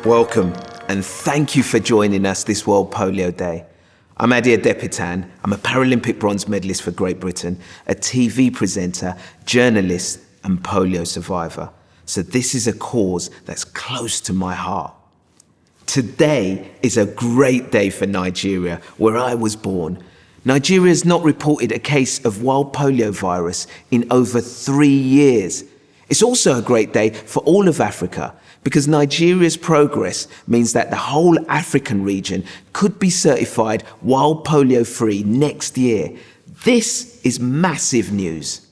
Welcome, and thank you for joining us this World Polio Day. I'm Adia Depitan. I'm a Paralympic bronze medalist for Great Britain, a TV presenter, journalist, and polio survivor. So this is a cause that's close to my heart. Today is a great day for Nigeria, where I was born. Nigeria has not reported a case of wild polio virus in over 3 years. It's also a great day for all of Africa, because Nigeria's progress means that the whole African region could be certified wild polio free next year. This is massive news.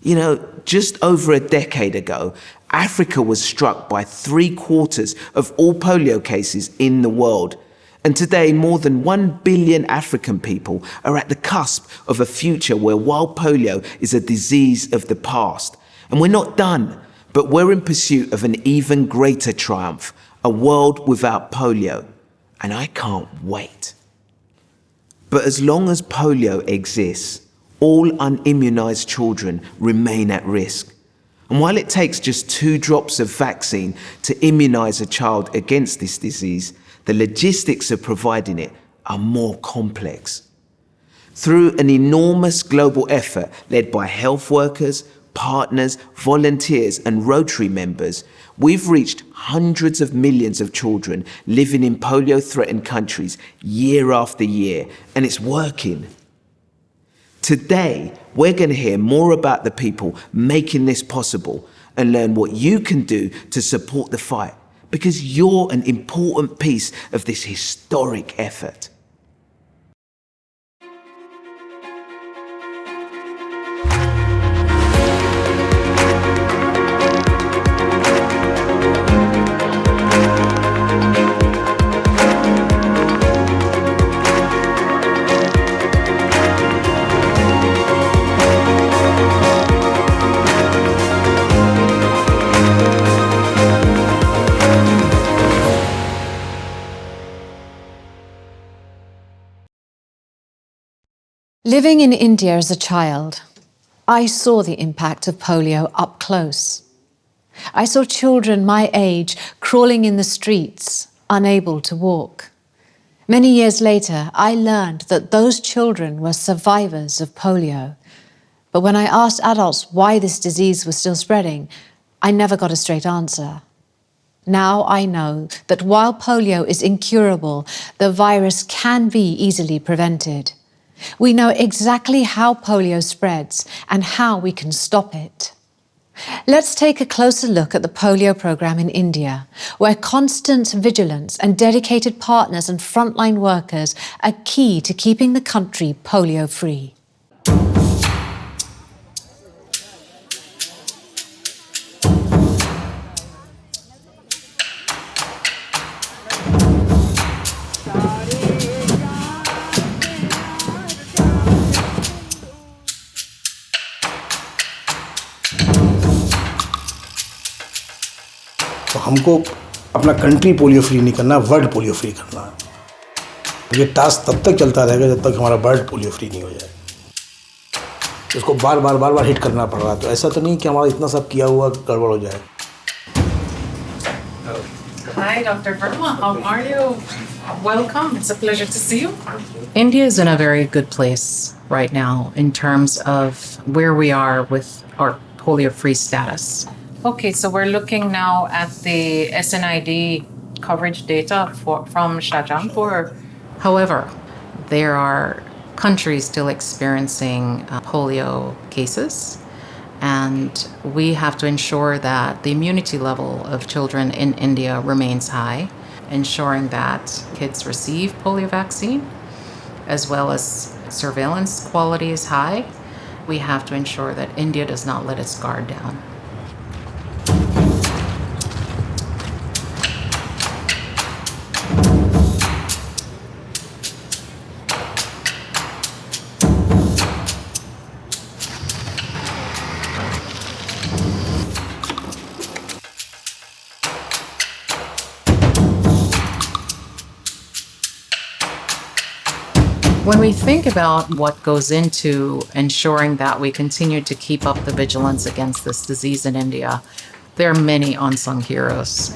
You know, just over a decade ago, Africa was struck by 3/4 of all polio cases in the world. And today, more than 1 billion African people are at the cusp of a future where wild polio is a disease of the past. And we're not done, but we're in pursuit of an even greater triumph, a world without polio. And I can't wait. But as long as polio exists, all unimmunized children remain at risk. And while it takes just 2 drops of vaccine to immunize a child against this disease, the logistics of providing it are more complex. Through an enormous global effort led by health workers, partners, volunteers, and Rotary members, we've reached hundreds of millions of children living in polio-threatened countries year after year, and it's working. Today, we're going to hear more about the people making this possible and learn what you can do to support the fight, because you're an important piece of this historic effort. Living in India as a child, I saw the impact of polio up close. I saw children my age crawling in the streets, unable to walk. Many years later, I learned that those children were survivors of polio. But when I asked adults why this disease was still spreading, I never got a straight answer. Now I know that while polio is incurable, the virus can be easily prevented. We know exactly how polio spreads and how we can stop it. Let's take a closer look at the polio program in India, where constant vigilance and dedicated partners and frontline workers are key to keeping the country polio-free. तो हमको अपना country polio free नहीं करना, world polio free करना है। ये task तब तक चलता रहेगा जब तक हमारा वर्ल्ड पोलियो फ्री नहीं हो जाए। उसको बार बार हिट करना पड़ रहा है। तो ऐसा तो नहीं कि हमारा इतना सब किया हुआ गड़बड़ हो जाए। Hi, Dr. Verma. How are you? Welcome. It's a pleasure to see you. India is in a very good place right now in terms of where we are with our polio-free status. Okay, so we're looking now at the SNID coverage data from Shahjahanpur. However, there are countries still experiencing polio cases, and we have to ensure that the immunity level of children in India remains high, ensuring that kids receive polio vaccine, as well as surveillance quality is high. We have to ensure that India does not let its guard down. When we think about what goes into ensuring that we continue to keep up the vigilance against this disease in India, there are many unsung heroes.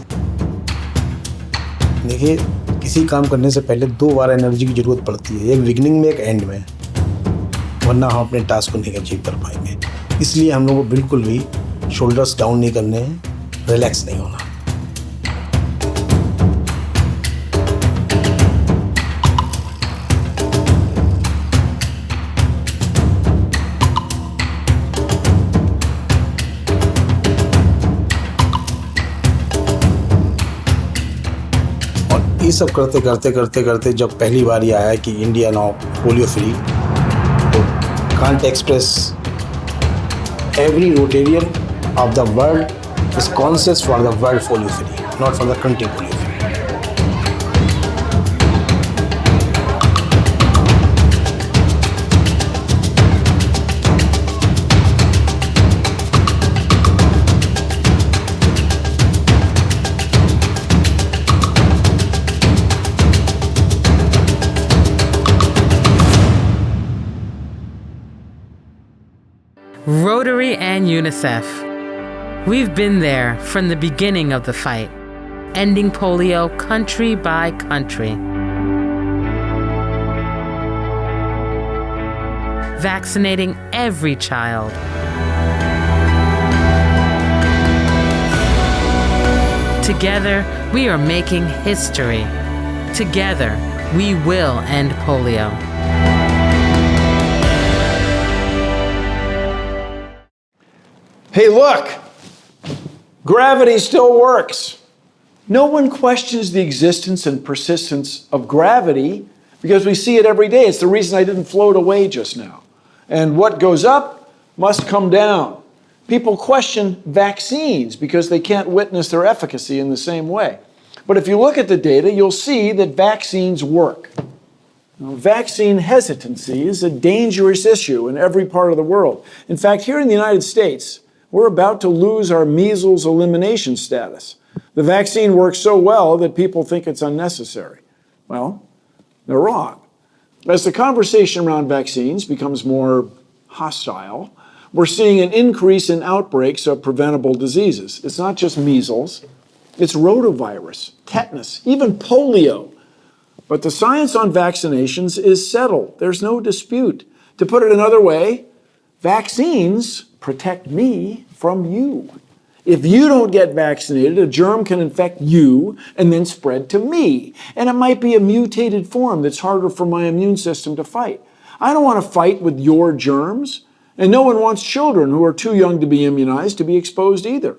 देखिए, किसी काम करने से पहले 2 बार energy की ज़रूरत पड़ती है, एक बिगिनिंग में, एक एंड में, वरना हम अपने टास्क को नहीं अचीव कर पाएंगे। इसलिए हम लोगों को बिल्कुल भी शोल्डर्स डाउन नहीं करने हैं, रिलैक्स नहीं होना। ये सब करते जब पहली बार ये आया कि इंडिया नाउ पोलियो फ्री, तो can't express every Rotarian of the world is conscious for the world polio free, not for the country polio free. Rotary and UNICEF. We've been there from the beginning of the fight, ending polio country by country. Vaccinating every child. Together, we are making history. Together, we will end polio. Hey, look! Gravity still works. No one questions the existence and persistence of gravity because we see it every day. It's the reason I didn't float away just now. And what goes up must come down. People question vaccines because they can't witness their efficacy in the same way. But if you look at the data, you'll see that vaccines work. Now, vaccine hesitancy is a dangerous issue in every part of the world. In fact, here in the United States, we're about to lose our measles elimination status. The vaccine works so well that people think it's unnecessary. Well, they're wrong. As the conversation around vaccines becomes more hostile, we're seeing an increase in outbreaks of preventable diseases. It's not just measles, it's rotavirus, tetanus, even polio. But the science on vaccinations is settled. There's no dispute. To put it another way, vaccines protect me from you. If you don't get vaccinated, a germ can infect you and then spread to me. And it might be a mutated form that's harder for my immune system to fight. I don't want to fight with your germs, and no one wants children who are too young to be immunized to be exposed either.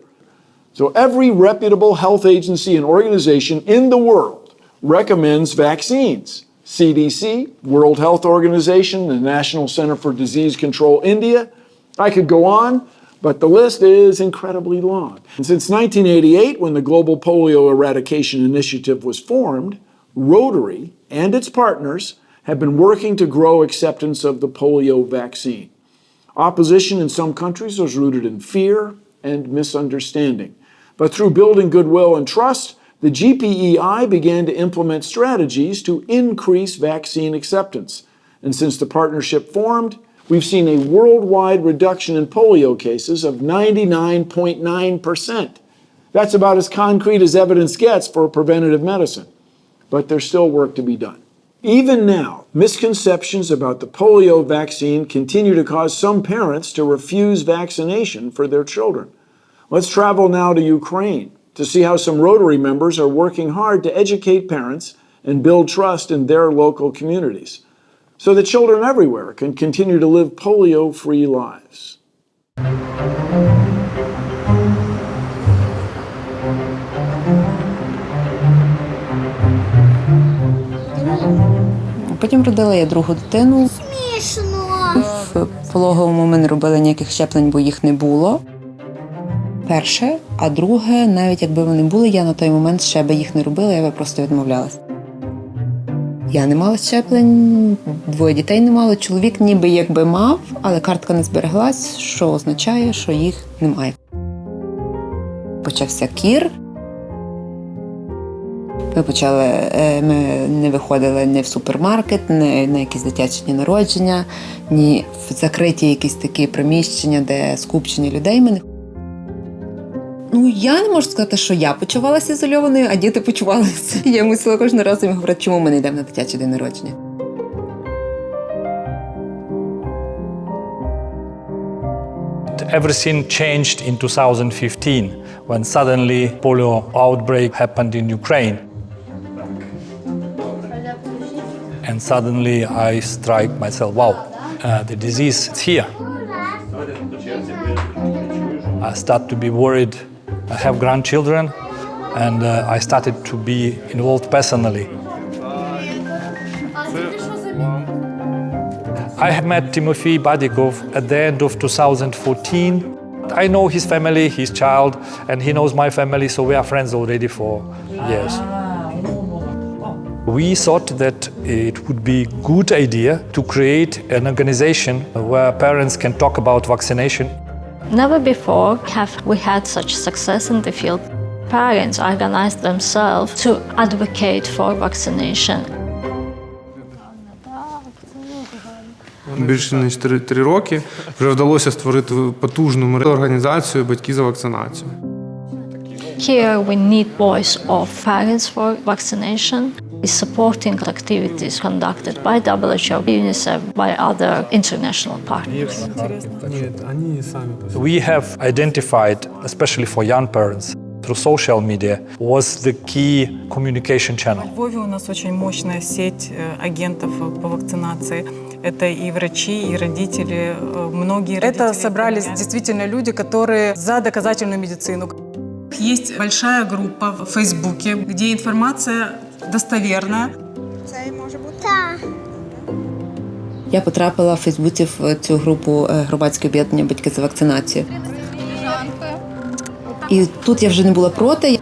So every reputable health agency and organization in the world recommends vaccines. CDC, World Health Organization, the National Center for Disease Control India. I could go on, but the list is incredibly long. And since 1988, when the Global Polio Eradication Initiative was formed, Rotary and its partners have been working to grow acceptance of the polio vaccine. Opposition in some countries was rooted in fear and misunderstanding. But through building goodwill and trust, the GPEI began to implement strategies to increase vaccine acceptance. And since the partnership formed, we've seen a worldwide reduction in polio cases of 99.9%. That's about as concrete as evidence gets for preventative medicine. But there's still work to be done. Even now, misconceptions about the polio vaccine continue to cause some parents to refuse vaccination for their children. Let's travel now to Ukraine to see how some Rotary members are working hard to educate parents and build trust in their local communities, so that children everywhere can continue to live polio-free lives. Потім родила я другу дитину. В пологовому ми не робили ніяких щеплень, бо їх не було. Перше, а друге, навіть якби вони були, я на той момент ще би їх не робила, я би просто відмовлялась. Я не мала щеплень, 2 дітей не мала, чоловік ніби якби мав, але картка не збереглась, що означає, що їх немає. Почався кір. Ми не виходили ні в супермаркет, ні на якісь дитячі дні народження, ні в закриті якісь такі приміщення, де скупчення людей. Ну, я не можу сказати, що я почувалася ізольованою, а діти почувалися. Я мусила кожен раз їм говорити, чому ми не йдемо на дитячий день народження. Everything changed in 2015 when suddenly polio outbreak happened in Ukraine. And suddenly I strike myself, wow, the disease is here. I start to be worried. I have grandchildren and I started to be involved personally. I have met Timofey Badikov at the end of 2014. I know his family, his child, and he knows my family, so we are friends already for years. We thought that it would be a good idea to create an organization where parents can talk about vaccination. Never before have we had such success in the field. Parents organized themselves to advocate for vaccination. Більше ніж 3 роки вже вдалося створити потужну організацію «Батьки за вакцинацію». Here we need voice of parents for vaccination. Is supporting activities conducted by WHO, UNICEF, by other international partners. We have identified, especially for young parents, through social media, was the key communication channel. В Львове у нас очень мощная сеть агентов по вакцинации. Это и врачи, и родители, многие родители. Это собрались действительно люди, которые за доказательную медицину. Есть большая группа в Фейсбуке, где информация достоверна. Я потрапила в Фейсбуці в цю групу громадське об'єднання «Батьки за вакцинацію». І тут я вже не була проти.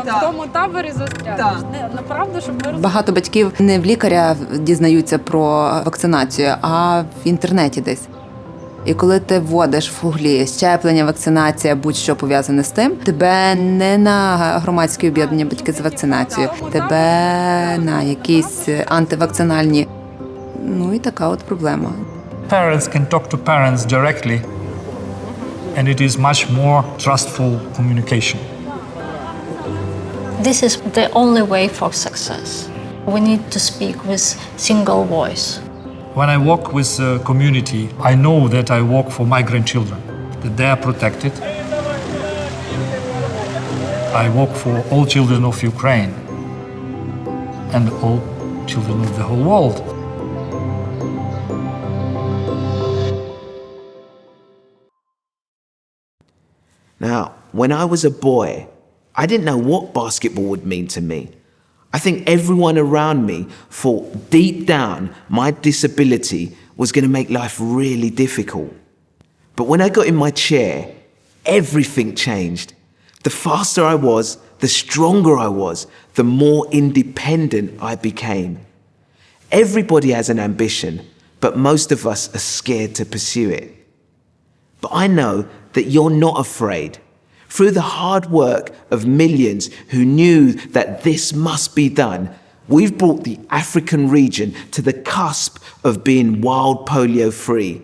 В тому таборі застрягнеш. Направду, щоб ми... Багато батьків не в лікаря дізнаються про вакцинацію, а в інтернеті десь. І коли ти вводиш в гуглі щеплення, вакцинація, будь-що пов'язане з тим, тебе не на громадське об'єднання «Батьки за вакцинацію», тебе на якісь антивакцинальні. Ну і така от проблема. Parents can talk to parents directly, and it is much more trustful communication. This is the only way for success. We need to speak with single voice. When I work with the community, I know that I work for migrant children, that they are protected. I work for all children of Ukraine and all children of the whole world. Now, when I was a boy, I didn't know what basketball would mean to me. I think everyone around me thought deep down my disability was going to make life really difficult. But when I got in my chair, everything changed. The faster I was, the stronger I was, the more independent I became. Everybody has an ambition, but most of us are scared to pursue it. But I know that you're not afraid. Through the hard work of millions who knew that this must be done, we've brought the African region to the cusp of being wild polio free.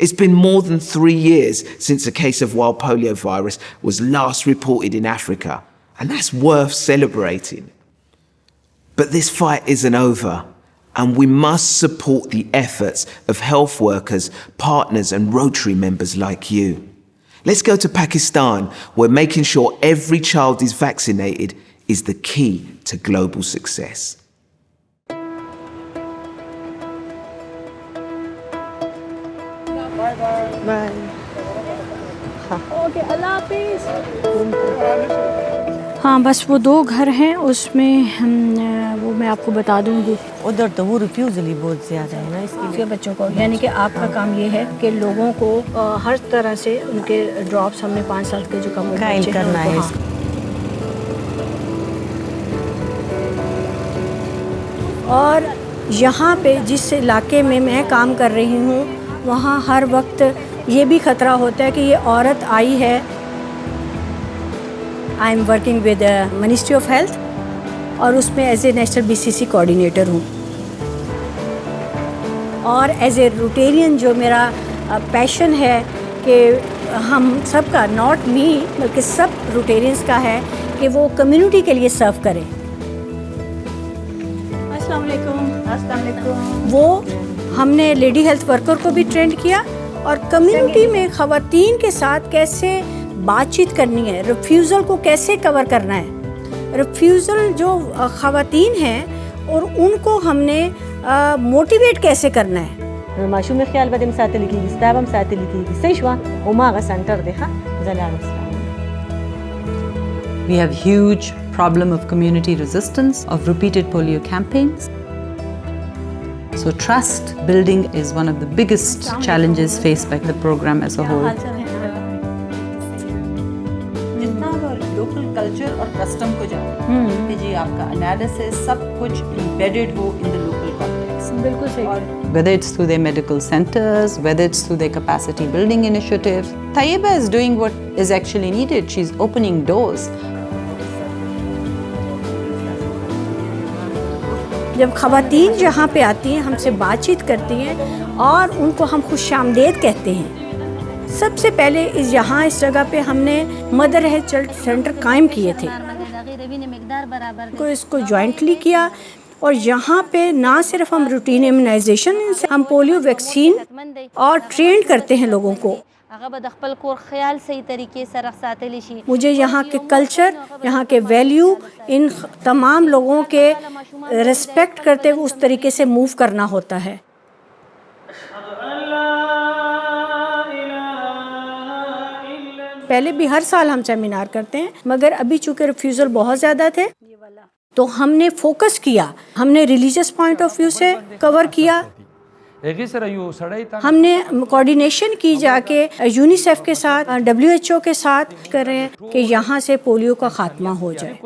It's been more than 3 years since a case of wild polio virus was last reported in Africa, and that's worth celebrating. But this fight isn't over, and we must support the efforts of health workers, partners and Rotary members like you. Let's go to Pakistan, where making sure every child is vaccinated is the key to global success. Bye. Okay, Allah Hafiz. हाँ बस वो 2 घर हैं उसमें वो मैं आपको बता दूंगी। उधर तो वो रिफ्यूज़ल ही बहुत ज़्यादा है ना इसके बच्चों को, यानी कि आपका काम ये है कि लोगों को हर तरह से उनके ड्रॉप्स हमने 5 साल के जो कम कायल करना है। और यहाँ पे जिस इलाके में मैं काम कर रही हूँ वहाँ हर वक्त ये भी ख़तरा होता है कि ये औरत आई है। I am working with ministry of health और उसमें as a national BCC coordinator हूँ। और एज ए रोटेरियन जो मेरा पैशन है कि हम सबका, नॉट मी बल्कि सब रोटेरियंस का है कि वो कम्युनिटी के लिए सर्व करें। अस्सलाम वालेकुम। वो हमने लेडी हेल्थ वर्कर को भी ट्रेंड किया और कम्युनिटी में ख़वातीन के साथ कैसे बातचीत करनी है, रिफ्यूज़ल को कैसे कवर करना है। रिफ्यूज़ल जो ख़वातीन हैं और उनको हमने मोटिवेट कैसे करना है। ماشوم خیال بدیم ساتلی کیږي ستابم ساتلی کیږي صحیح شو او ما غ سنټر دی ښه زلاړ اسلام. We have huge problem of community resistance of repeated polio campaigns. So trust building is one of the biggest challenges faced by the program as a whole. जितना लोकल कल्चर और कस्टम को जानो कि जी आपका analysis सब कुछ embedded हो in the local context. बिल्कुल सही। Whether it's through their medical centers, whether it's through their capacity building initiatives. Tayyiba is doing what is actually needed. She's opening doors. जब ख़वातीन जहाँ पे आती हैं हमसे बातचीत करती हैं और उनको हम खुशामदीद कहते हैं। सबसे पहले यहाँ इस जगह पे हमने मदर हेल्थ चाइल्ड सेंटर कायम किए थे, को इसको जॉइंटली किया और यहाँ पे ना सिर्फ हम रूटीन इम्यूनाइजेशन, हम पोलियो वैक्सीन और ट्रेन करते हैं लोगों को। मुझे यहाँ के कल्चर, यहाँ के वैल्यू, इन तमाम लोगों के रिस्पेक्ट करते हुए उस तरीके से मूव करना होता है। पहले भी हर साल हम सेमिनार करते हैं मगर अभी चूँकि रिफ्यूज़ल बहुत ज़्यादा थे तो हमने फोकस किया, हमने रिलीजियस पॉइंट ऑफ व्यू से कवर किया। हमने कोऑर्डिनेशन की जाके यूनिसेफ के साथ, WHO के साथ कर रहे हैं कि यहाँ से पोलियो का खात्मा हो जाए।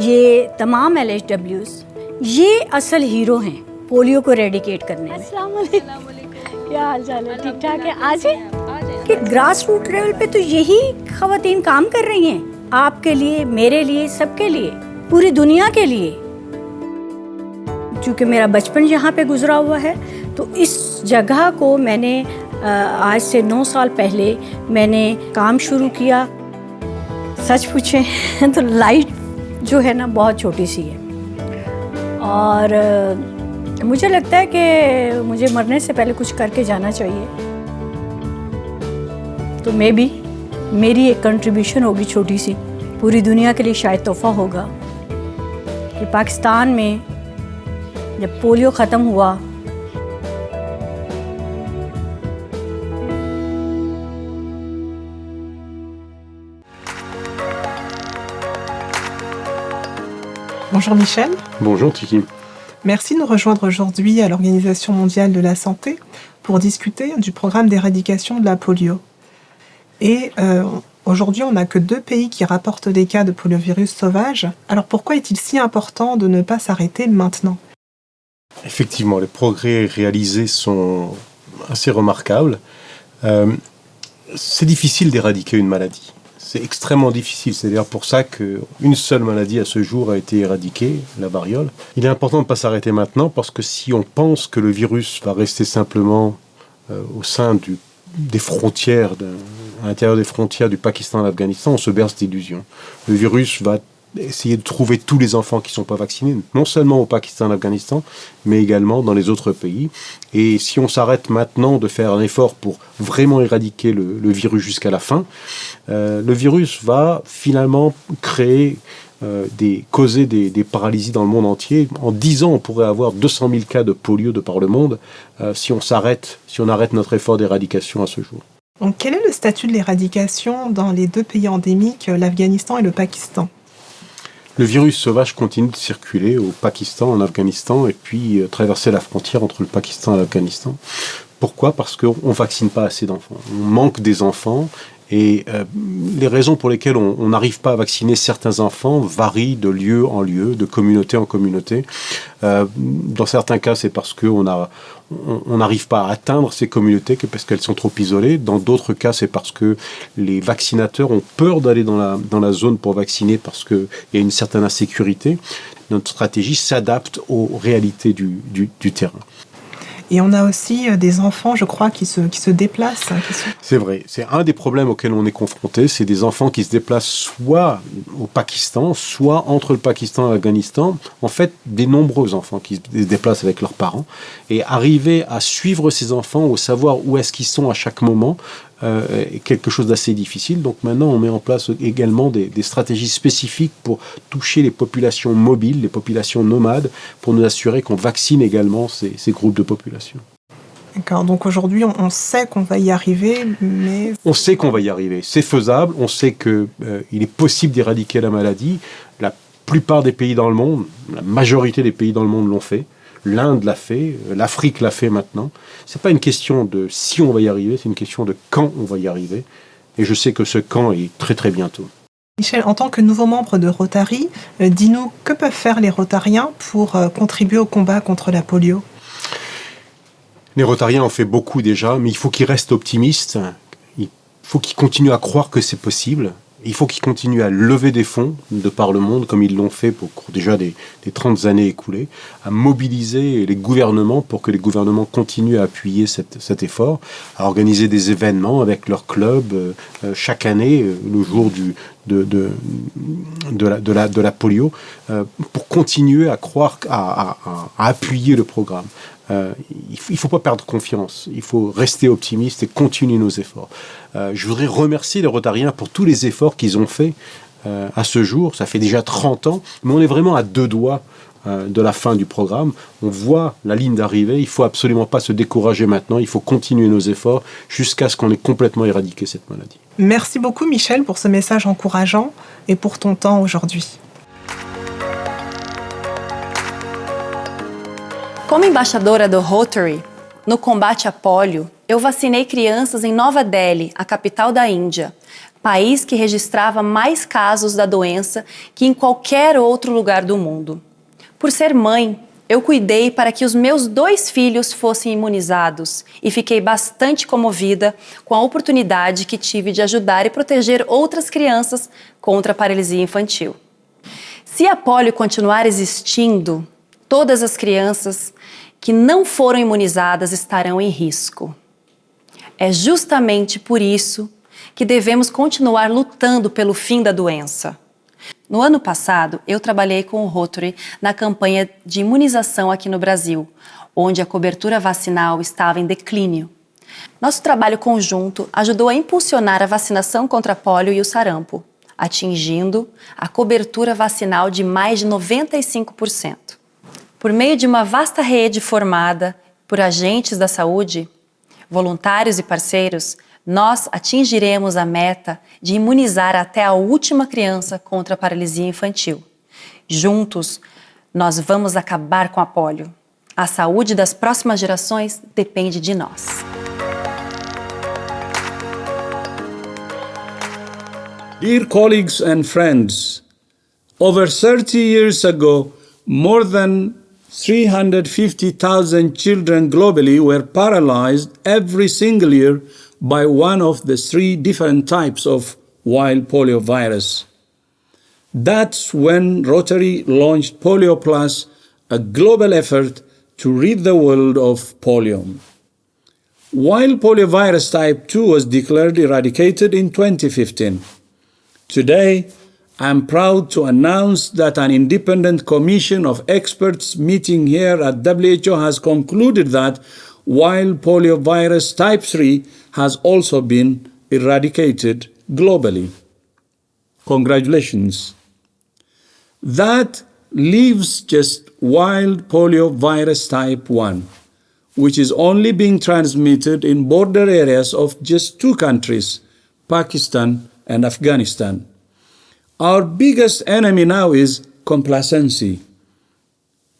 ये तमाम LHWs ये असल हीरो हैं पोलियो को रेडिकेट करने में। अस्सलाम वालेकुम, क्या हाल चाल है? ठीक ठाक है। आज कि ग्रास रूट लेवल पे तो यही ख़वातीन काम कर रही हैं, आपके लिए, मेरे लिए, सबके लिए, पूरी दुनिया के लिए। क्योंकि मेरा बचपन यहाँ पे गुजरा हुआ है तो इस जगह को मैंने आज से 9 साल पहले मैंने काम शुरू किया। सच पूछें तो लाइट जो है ना बहुत छोटी सी है और मुझे लगता है कि मुझे मरने से पहले कुछ करके जाना चाहिए। तो मेरी एक कंट्रीब्यूशन होगी छोटी सी, पूरी दुनिया के लिए शायद तोहफ़ा होगा कि पाकिस्तान में जब पोलियो ख़त्म हुआ Bonjour Michel. Bonjour Tiki. Merci de nous rejoindre aujourd'hui à l'Organisation mondiale de la santé pour discuter du programme d'éradication de la polio. Et aujourd'hui, on n'a que 2 pays qui rapportent des cas de poliovirus sauvage. Alors pourquoi est-il si important de ne pas s'arrêter maintenant? Effectivement, les progrès réalisés sont assez remarquables. C'est difficile d'éradiquer une maladie. C'est extrêmement difficile. C'est d'ailleurs pour ça qu'une seule maladie à ce jour a été éradiquée, la variole. Il est important de ne pas s'arrêter maintenant parce que si on pense que le virus va rester simplement au sein des frontières, à l'intérieur des frontières du Pakistan et de l'Afghanistan, on se berce d'illusions. Le virus va essayer de trouver tous les enfants qui ne sont pas vaccinés, non seulement au Pakistan et en Afghanistan, mais également dans les autres pays. Et si on s'arrête maintenant de faire un effort pour vraiment éradiquer le virus jusqu'à la fin, le virus va finalement causer des paralysies dans le monde entier. En 10 ans, on pourrait avoir 200 000 cas de polio de par le monde si on arrête notre effort d'éradication à ce jour. Donc, quel est le statut de l'éradication dans les 2 pays endémiques, l'Afghanistan et le Pakistan? Le virus sauvage continue de circuler au Pakistan, en Afghanistan, et puis traverser la frontière entre le Pakistan et l'Afghanistan. Pourquoi? Parce qu'on ne vaccine pas assez d'enfants. On manque des enfants. Et les raisons pour lesquelles on n'arrive pas à vacciner certains enfants varient de lieu en lieu, de communauté en communauté. Dans certains cas, c'est parce qu'on n'arrive pas à atteindre ces communautés parce qu'elles sont trop isolées. Dans d'autres cas, c'est parce que les vaccinateurs ont peur d'aller dans la zone pour vacciner parce qu'il y a une certaine insécurité. Notre stratégie s'adapte aux réalités du terrain. Et on a aussi des enfants, je crois, qui se déplacent. C'est vrai, c'est un des problèmes auxquels on est confronté, c'est des enfants qui se déplacent soit au Pakistan, soit entre le Pakistan et l'Afghanistan. En fait, des nombreux enfants qui se déplacent avec leurs parents. Et arriver à suivre ces enfants, ou savoir où est-ce qu'ils sont à chaque moment, est quelque chose d'assez difficile. Donc maintenant, on met en place également des stratégies spécifiques pour toucher les populations mobiles, les populations nomades, pour nous assurer qu'on vaccine également ces groupes de population. D'accord, donc aujourd'hui, on sait qu'on va y arriver, mais... On sait qu'on va y arriver, c'est faisable, on sait qu'il est possible d'éradiquer la maladie. La plupart des pays dans le monde, la majorité des pays dans le monde l'ont fait. L'Inde l'a fait, l'Afrique l'a fait maintenant. C'est pas une question de si on va y arriver, c'est une question de quand on va y arriver. Et je sais que ce quand est très très bientôt. Michel, en tant que nouveau membre de Rotary, dis-nous, que peuvent faire les Rotariens pour contribuer au combat contre la polio ? Les Rotariens ont fait beaucoup déjà, mais il faut qu'ils restent optimistes. Il faut qu'ils continuent à croire que c'est possible. Il faut qu'ils continuent à lever des fonds de par le monde, comme ils l'ont fait pour déjà des 30 années écoulées, à mobiliser les gouvernements pour que les gouvernements continuent à appuyer cet effort, à organiser des événements avec leurs clubs chaque année, le jour de la polio, pour continuer à croire, à appuyer le programme. Il ne faut pas perdre confiance, il faut rester optimiste et continuer nos efforts. Je voudrais remercier les Rotariens pour tous les efforts qu'ils ont faits à ce jour. Ça fait déjà 30 ans, mais on est vraiment à 2 doigts de la fin du programme. On voit la ligne d'arrivée, il ne faut absolument pas se décourager maintenant, il faut continuer nos efforts jusqu'à ce qu'on ait complètement éradiqué cette maladie. Merci beaucoup Michel pour ce message encourageant et pour ton temps aujourd'hui. Como embaixadora do Rotary, no combate à polio, eu vacinei crianças em Nova Delhi, a capital da Índia, país que registrava mais casos da doença que em qualquer outro lugar do mundo. Por ser mãe, eu cuidei para que os meus 2 filhos fossem imunizados e fiquei bastante comovida com a oportunidade que tive de ajudar e proteger outras crianças contra a paralisia infantil. Se a polio continuar existindo, todas as crianças que não foram imunizadas estarão em risco. É justamente por isso que devemos continuar lutando pelo fim da doença. No ano passado, eu trabalhei com o Rotary na campanha de imunização aqui no Brasil, onde a cobertura vacinal estava em declínio. Nosso trabalho conjunto ajudou a impulsionar a vacinação contra a polio e o sarampo, atingindo a cobertura vacinal de mais de 95%. Por meio de uma vasta rede formada por agentes da saúde, voluntários e parceiros, nós atingiremos a meta de imunizar até a última criança contra a paralisia infantil. Juntos, nós vamos acabar com a polio. A saúde das próximas gerações depende de nós. Dear colleagues and friends, over 30 years ago, more than 350,000 children globally were paralyzed every single year by one of the 3 different types of wild polio virus. That's when Rotary launched Polio Plus, a global effort to rid the world of polio. Wild poliovirus type 2 was declared eradicated in 2015. Today, I'm proud to announce that an independent commission of experts meeting here at WHO has concluded that wild poliovirus type 3 has also been eradicated globally. Congratulations. That leaves just wild poliovirus type 1, which is only being transmitted in border areas of just 2 countries, Pakistan and Afghanistan. Our biggest enemy now is complacency.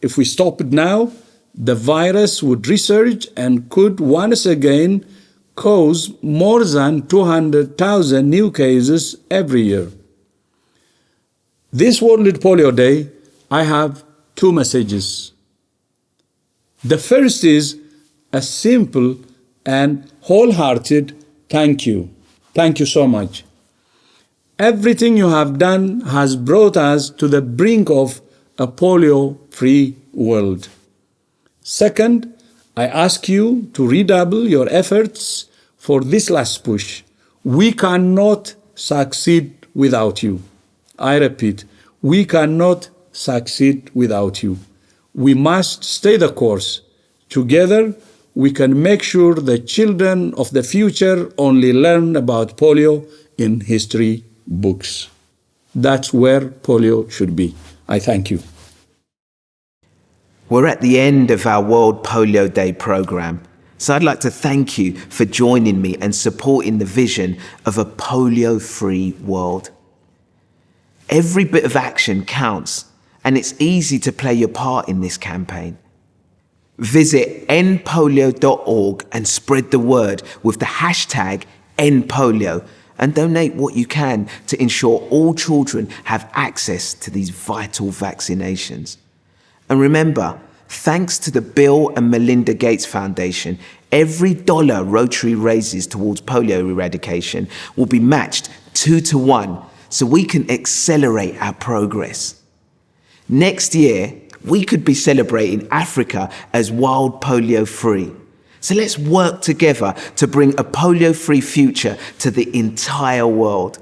If we stop it now, the virus would resurge and could once again cause more than 200,000 new cases every year. This World Polio Day, I have 2 messages. The first is a simple and wholehearted thank you. Thank you so much. Everything you have done has brought us to the brink of a polio-free world. Second, I ask you to redouble your efforts for this last push. We cannot succeed without you. I repeat, we cannot succeed without you. We must stay the course. Together, we can make sure the children of the future only learn about polio in history books. That's where polio should be. I thank you. We're at the end of our World Polio Day programme, so I'd like to thank you for joining me and supporting the vision of a polio-free world. Every bit of action counts, and it's easy to play your part in this campaign. Visit endpolio.org and spread the word with the hashtag endpolio, and donate what you can to ensure all children have access to these vital vaccinations. And remember, thanks to the Bill and Melinda Gates Foundation, every dollar Rotary raises towards polio eradication will be matched 2 to 1, so we can accelerate our progress. Next year, we could be celebrating Africa as wild polio free. So let's work together to bring a polio-free future to the entire world.